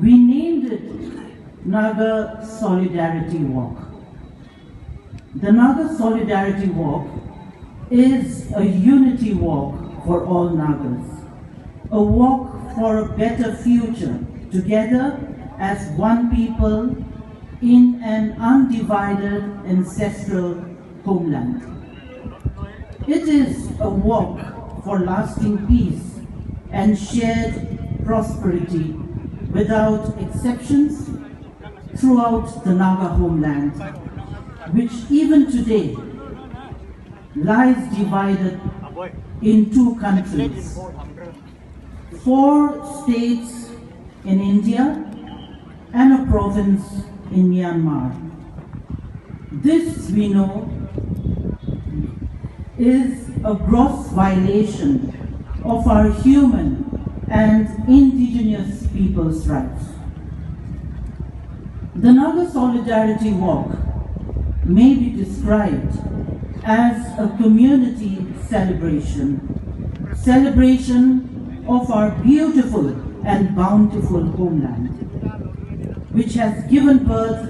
We named it Naga Solidarity Walk. The Naga Solidarity Walk is a unity walk for all Nagas, a walk for a better future, together as one people in an undivided ancestral homeland. It is a walk for lasting peace and shared prosperity without exceptions throughout the Naga Homeland, which even today lies divided in two countries, 4 states in India and a province in Myanmar. This, we know, is a gross violation of our human and indigenous people's rights. The Naga Solidarity Walk may be described as a community celebration of our beautiful and bountiful homeland, which has given birth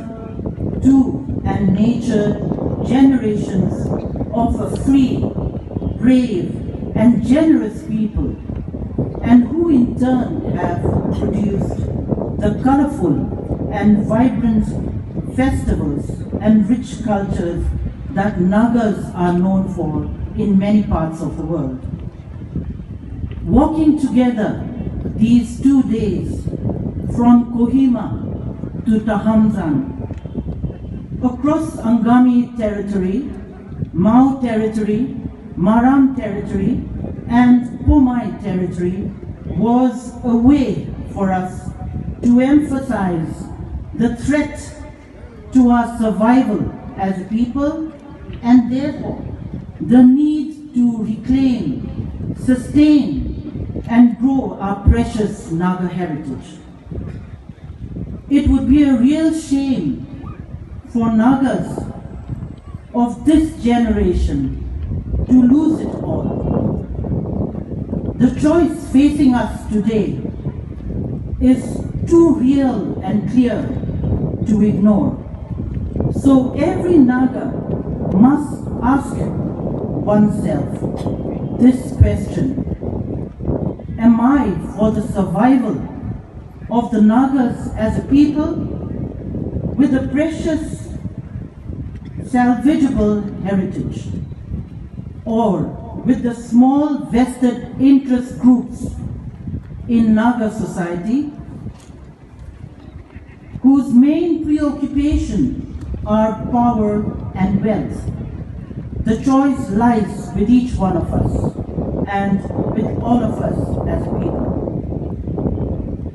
to and nurtured generations of a free, brave, and generous people, and who in turn have produced the colorful and vibrant festivals and rich cultures that Nagas are known for in many parts of the world. Walking together these 2 days from Kohima to Tahamsan, across Angami territory, Mao territory, Maram territory, and Pomai territory was a way for us to emphasize the threat to our survival as a people, and therefore the need to reclaim, sustain, and grow our precious Naga heritage. It would be a real shame for Nagas of this generation to lose it all. The choice facing us today is too real and clear to ignore. So every Naga must ask oneself this question: am I for the survival of the Nagas as a people with a precious salvageable heritage, or with the small vested interest groups in Naga society whose main preoccupation are power and wealth? The choice lies with each one of us and with all of us as a people.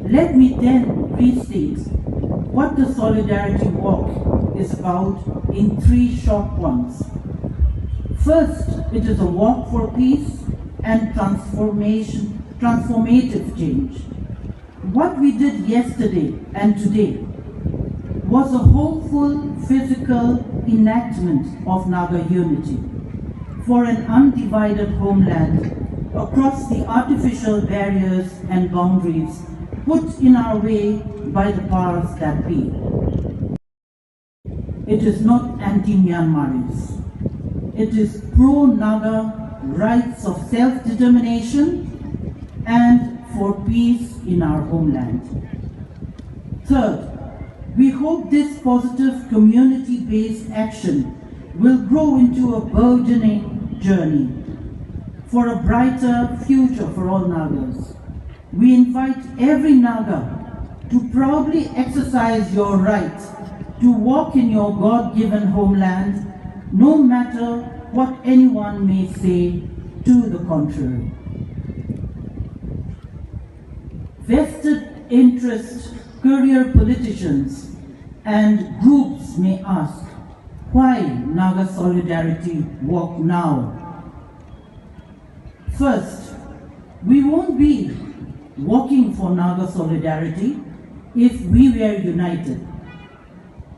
Let me then restate what the Solidarity Walk is about in 3 short points. First, it is a walk for peace and transformative change. What we did yesterday and today was a hopeful physical enactment of Naga unity for an undivided homeland across the artificial barriers and boundaries put in our way by the powers that be. It is not anti-Myanmarese. It is pro-Naga rights of self-determination and for peace in our homeland. Third, we hope this positive community-based action will grow into a burgeoning journey for a brighter future for all Nagas. We invite every Naga to proudly exercise your right to walk in your God-given homeland, no matter what anyone may say to the contrary. Vested interest career politicians and groups may ask, why Naga Solidarity Walk now? First, we won't be walking for Naga Solidarity if we were united.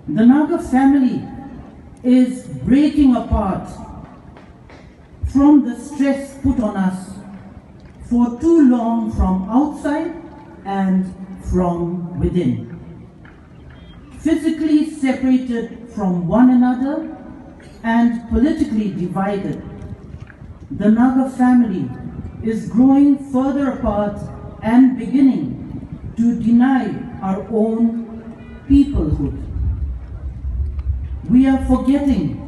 The Naga family is breaking apart from the stress put on us for too long from outside and from within. Physically separated from one another and politically divided, the Naga family is growing further apart and beginning to deny our own peoplehood. We are forgetting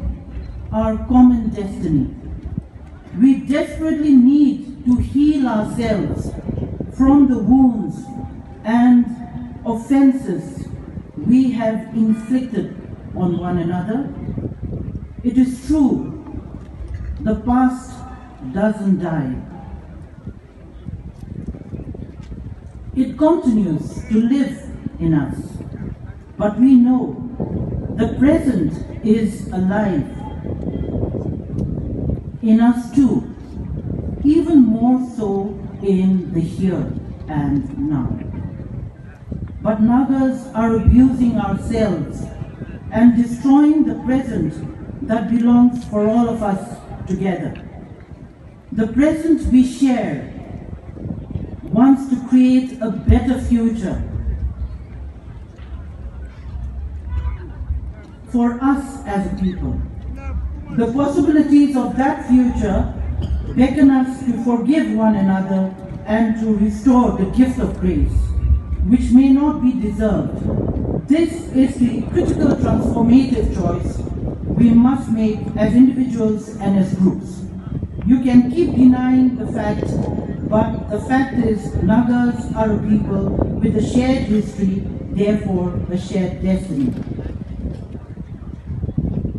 our common destiny. We desperately need to heal ourselves from the wounds and offenses we have inflicted on one another. It is true, the past doesn't die. It continues to live in us, but we know the present is alive in us too, even more so in the here and now. But Nagas are abusing ourselves and destroying the present that belongs for all of us together. The present we share wants to create a better future for us as a people. The possibilities of that future beckon us to forgive one another and to restore the gift of grace, which may not be deserved. This is the critical transformative choice we must make as individuals and as groups. You can keep denying the fact, but the fact is Nagas are a people with a shared history, therefore a shared destiny.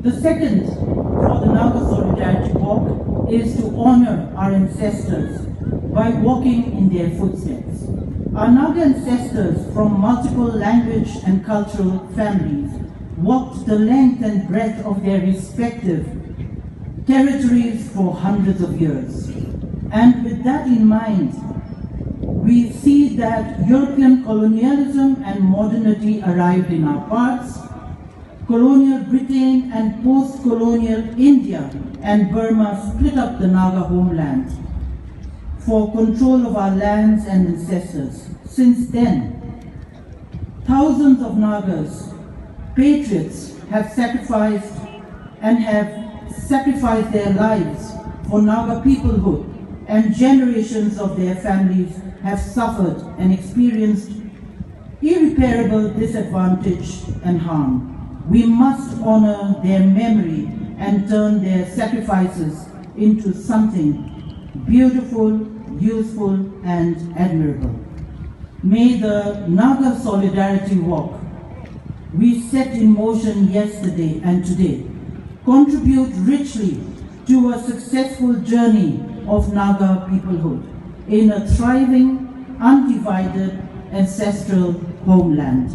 The second for the Naga Solidarity Walk is to honor our ancestors by walking in their footsteps. Our Naga ancestors from multiple language and cultural families walked the length and breadth of their respective territories for hundreds of years. And with that in mind, we see that European colonialism and modernity arrived in our parts. Colonial Britain and post-colonial India and Burma split up the Naga homeland for control of our lands and ancestors. Since then, thousands of Nagas, patriots, have sacrificed their lives for Naga peoplehood, and generations of their families have suffered and experienced irreparable disadvantage and harm. We must honor their memory and turn their sacrifices into something beautiful, useful, and admirable. May the Naga Solidarity Walk we set in motion yesterday and today contribute richly to a successful journey of Naga peoplehood in a thriving, undivided, ancestral homeland.